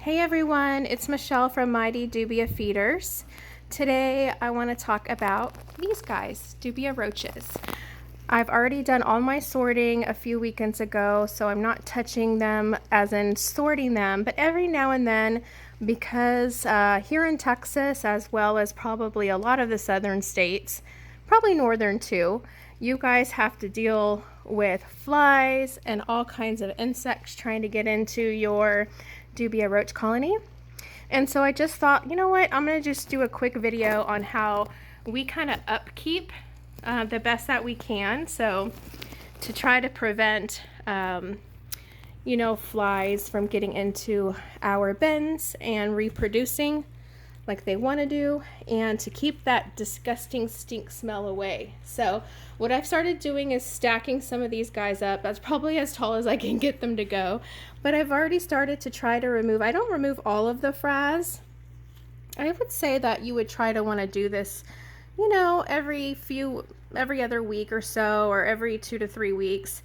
Hey everyone, it's Michelle from Mighty Dubia Feeders. Today I want to talk about these guys, Dubia Roaches. I've already done all my sorting a few weekends ago, so I'm not touching them as in sorting them, but every now and then, because here in Texas, as well as probably a lot of the southern states, probably northern too, you guys have to deal with flies and all kinds of insects trying to get into your Dubia roach colony. And so I just thought, you know what, I'm going to just do a quick video on how we kind of upkeep the best that we can. So to try to prevent, flies from getting into our bins and reproducing like they want to do, and to keep that disgusting stink smell away. So what I've started doing is stacking some of these guys up. That's probably as tall as I can get them to go, but I've already started to try to remove, I don't remove all of the frass. I would say that you would try to want to do this, every other week or so, or every 2 to 3 weeks.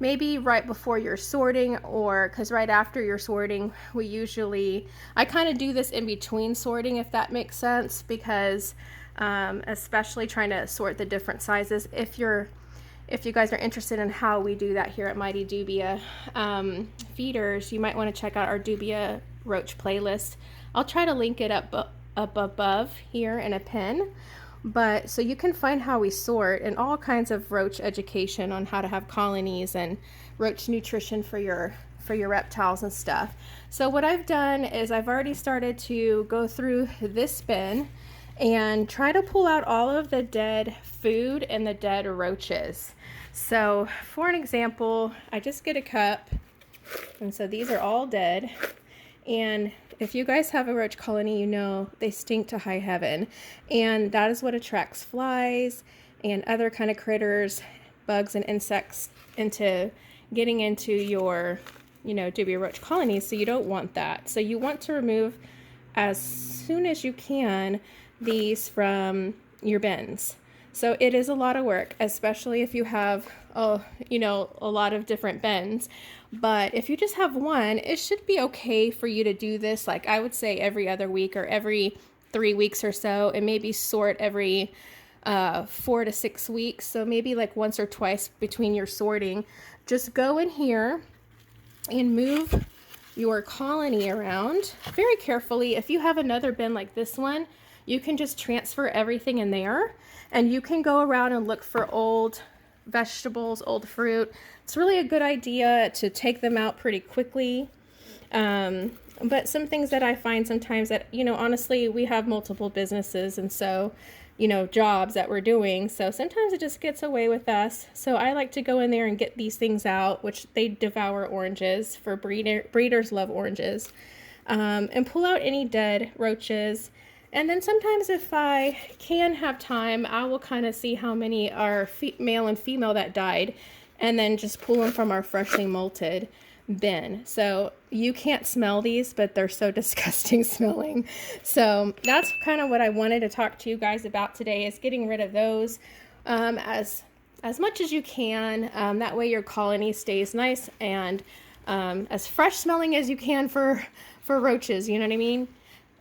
Maybe right before you're sorting, or because right after you're sorting, I kind of do this in between sorting, if that makes sense, because especially trying to sort the different sizes. If you guys are interested in how we do that here at Mighty Dubia Feeders, you might want to check out our Dubia Roach playlist. I'll try to link it up above here in a pin. But so you can find how we sort and all kinds of roach education on how to have colonies and roach nutrition for your reptiles and stuff. So what I've done is I've already started to go through this bin and try to pull out all of the dead food and the dead roaches. So for an example, I just get a cup, and so these are all dead. And if you guys have a roach colony, you know they stink to high heaven, and that is what attracts flies and other kind of critters, bugs and insects into getting into your Dubia roach colonies. So you don't want that. So you want to remove as soon as you can these from your bins. So it is a lot of work, especially if you have a lot of different bins. But if you just have one, it should be okay for you to do this, like I would say every other week or every 3 weeks or so, and maybe sort every 4 to 6 weeks. So maybe like once or twice between your sorting. Just go in here and move your colony around very carefully. If you have another bin like this one, you can just transfer everything in there, and you can go around and look for old vegetables, old fruit. It's really a good idea to take them out pretty quickly. But some things that I find sometimes that, honestly, we have multiple businesses, and so, jobs that we're doing. So sometimes it just gets away with us. So I like to go in there and get these things out, which they devour oranges. For breeders love oranges. And pull out any dead roaches. And then sometimes if I can have time, I will kind of see how many are male and female that died, and then just pull them from our freshly molted bin. So you can't smell these, but they're so disgusting smelling. So that's kind of what I wanted to talk to you guys about today, is getting rid of those as much as you can. That way your colony stays nice and as fresh smelling as you can for roaches, you know what I mean?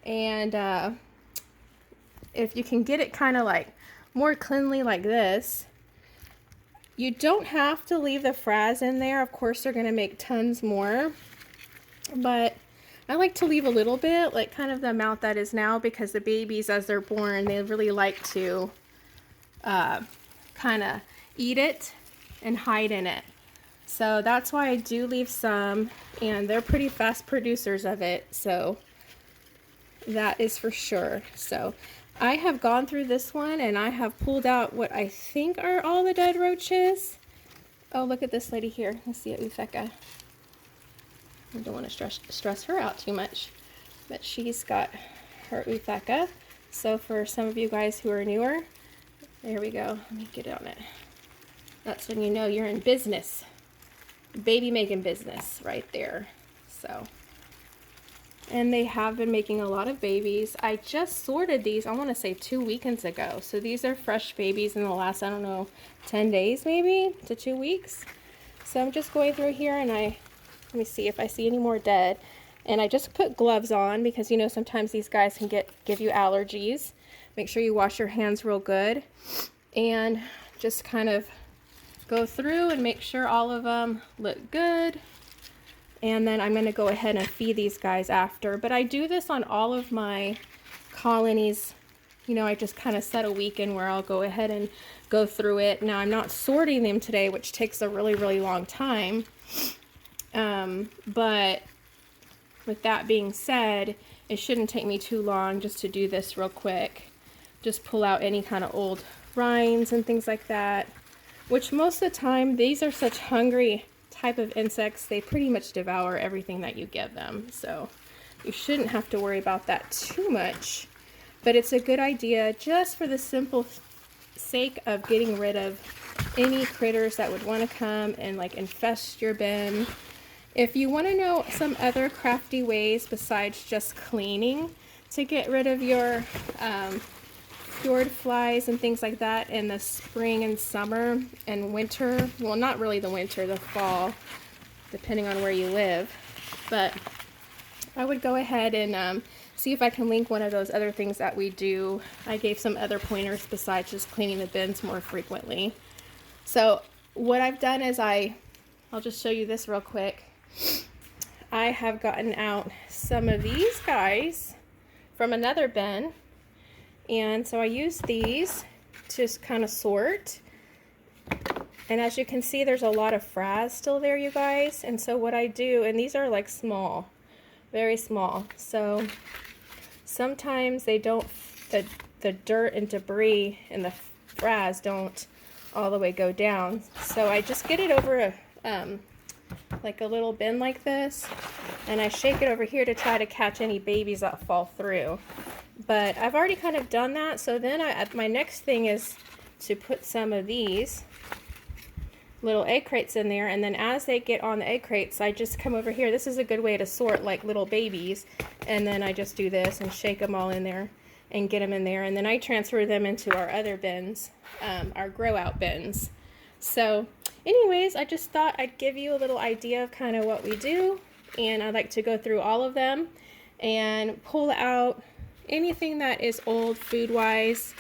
And if you can get it kind of like more cleanly like this, you don't have to leave the frass in there. Of course, they're going to make tons more, but I like to leave a little bit, like kind of the amount that is now, because the babies, as they're born, they really like to kind of eat it and hide in it. So that's why I do leave some, and they're pretty fast producers of it. So that is for sure. So I have gone through this one, and I have pulled out what I think are all the dead roaches. Oh, look at this lady here. Let's see it, Utheka. I don't want to stress her out too much, but she's got her Utheka. So for some of you guys who are newer, there we go. Let me get on it. That's when you know you're in business. Baby making business right there. So, and they have been making a lot of babies. I just sorted these, I want to say 2 weekends ago. So these are fresh babies in the last, I don't know, 10 days maybe to 2 weeks. So I'm just going through here, and let me see if I see any more dead. And I just put gloves on because, you know, sometimes these guys can give you allergies. Make sure you wash your hands real good and just kind of go through and make sure all of them look good. And then I'm going to go ahead and feed these guys after. But I do this on all of my colonies. You know, I just kind of set a weekend where I'll go ahead and go through it. Now, I'm not sorting them today, which takes a really, really long time. But with that being said, it shouldn't take me too long just to do this real quick. Just pull out any kind of old rinds and things like that, which most of the time, these are such hungry type of insects, they pretty much devour everything that you give them. So you shouldn't have to worry about that too much, but it's a good idea just for the simple sake of getting rid of any critters that would want to come and like infest your bin. If you want to know some other crafty ways besides just cleaning to get rid of your fjord flies and things like that in the spring and summer and winter, well, not really the winter, the fall, depending on where you live, but I would go ahead and see if I can link one of those other things that we do. I gave some other pointers besides just cleaning the bins more frequently. So what I've done is I'll just show you this real quick. I have gotten out some of these guys from another bin, and so I use these to kind of sort. And as you can see, there's a lot of frass still there, you guys. And so what I do, and these are like small, very small. So sometimes they don't, the dirt and debris and the frass don't all the way go down. So I just get it over like a little bin like this, and I shake it over here to try to catch any babies that fall through. But I've already kind of done that, so then my next thing is to put some of these little egg crates in there, and then as they get on the egg crates, I just come over here. This is a good way to sort like little babies, and then I just do this and shake them all in there and get them in there, and then I transfer them into our other bins, our grow out bins. So anyways, I just thought I'd give you a little idea of kind of what we do, and I like to go through all of them and pull out anything that is old food-wise.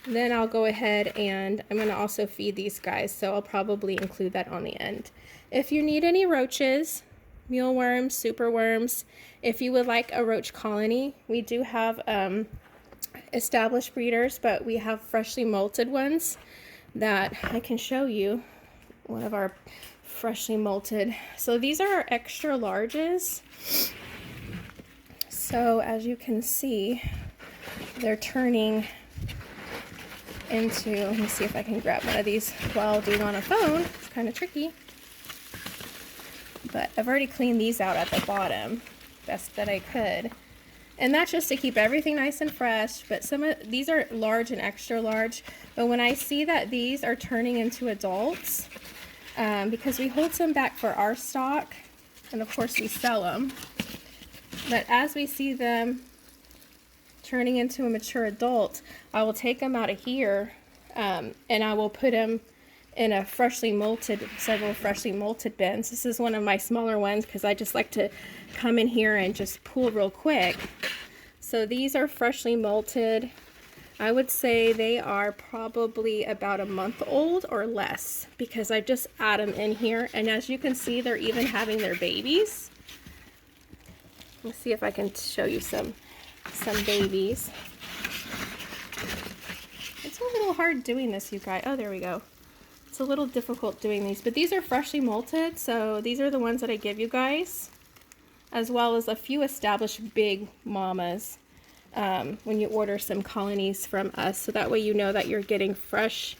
Then I'll go ahead and I'm going to also feed these guys, so I'll probably include that on the end. If you need any roaches, mealworms, superworms, if you would like a roach colony, we do have established breeders, but we have freshly molted ones that I can show you. One of our freshly molted. So these are our extra larges. So as you can see, they're turning into, let me see if I can grab one of these while doing on a phone. It's kind of tricky. But I've already cleaned these out at the bottom, best that I could. And that's just to keep everything nice and fresh. But some of these are large and extra large. But when I see that these are turning into adults, because we hold some back for our stock, and of course we sell them. But as we see them turning into a mature adult, I will take them out of here, and I will put them in a several freshly molted bins. This is one of my smaller ones because I just like to come in here and just pull real quick. So these are freshly molted. I would say they are probably about a month old or less because I just add them in here. And as you can see, they're even having their babies. Let's see if I can show you some babies. It's a little hard doing this, you guys. Oh, there we go. It's a little difficult doing these, but these are freshly molted, so these are the ones that I give you guys, as well as a few established big mamas when you order some colonies from us, so that way you know that you're getting fresh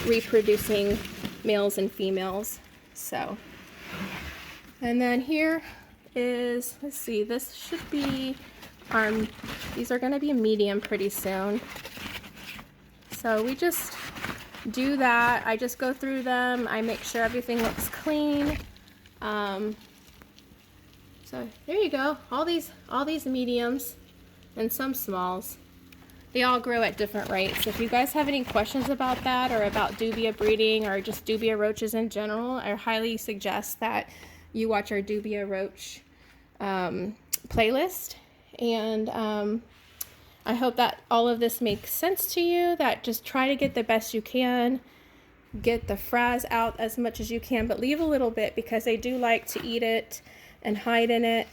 reproducing males and females. So, and then here is, let's see, this should be these are going to be medium pretty soon. So we just do that. I just go through them. I make sure everything looks clean. So there you go. All these mediums and some smalls. They all grow at different rates. If you guys have any questions about that or about dubia breeding or just dubia roaches in general, I highly suggest that you watch our Dubia Roach playlist. And I hope that all of this makes sense to you, that just try to get the best you can. Get the frass out as much as you can, but leave a little bit because they do like to eat it and hide in it.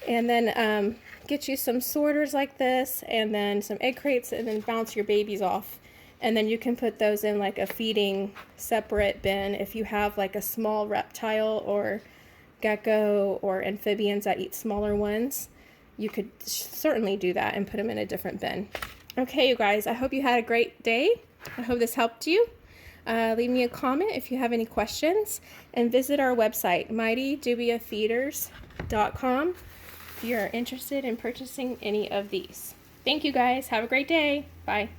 And then get you some sorters like this, and then some egg crates, and then bounce your babies off. And then you can put those in like a feeding separate bin. If you have like a small reptile or gecko or amphibians that eat smaller ones, you could certainly do that and put them in a different bin. Okay, you guys, I hope you had a great day. I hope this helped you. Leave me a comment if you have any questions, and visit our website, mightydubiafeeders.com, if you're interested in purchasing any of these. Thank you guys. Have a great day. Bye.